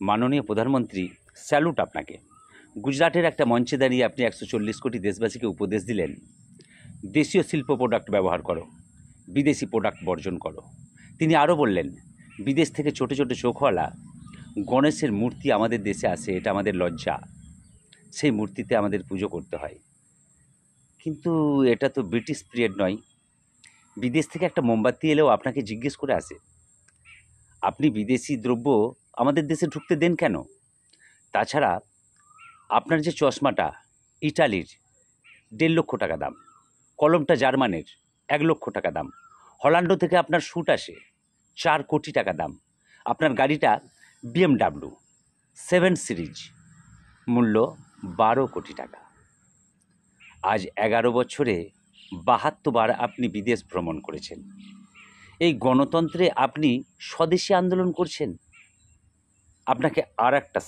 মাননীয় প্রধানমন্ত্রী, স্যালুট আপনাকে। গুজরাটের একটা মঞ্চে দাঁড়িয়ে আপনি 140 কোটি দেশবাসীকে উপদেশ দিলেন, দেশীয় শিল্প প্রোডাক্ট ব্যবহার করো, বিদেশি প্রোডাক্ট বর্জন করো। তিনি আরও বললেন, বিদেশ থেকে ছোট ছোট চোখওয়ালা গণেশের মূর্তি আমাদের দেশে আসে, এটা আমাদের লজ্জা, সেই মূর্তিতে আমাদের পুজো করতে হয়। কিন্তু এটা তো ব্রিটিশ পিরিয়ড নয়, বিদেশ থেকে একটা মোমবাতি এলেও আপনাকে জিজ্ঞেস করে আসে, আপনি বিদেশি দ্রব্য আমাদের দেশে ঢুকতে দেন কেন? তাছাড়া আপনার যে চশমাটা ইটালির 1.5 লক্ষ টাকা দাম, কলমটা জার্মানের 1 লক্ষ টাকা দাম, হল্যান্ড থেকে আপনার স্যুট আসে 4 কোটি টাকা দাম, আপনার গাড়িটা BMW 7 সিরিজ, মূল্য 12 কোটি টাকা। আজ 11 বছরে 72 বার আপনি বিদেশ ভ্রমণ করেছেন। এই গণতন্ত্রে আপনি স্বদেশী আন্দোলন করছেন। আপনাকে আর একটা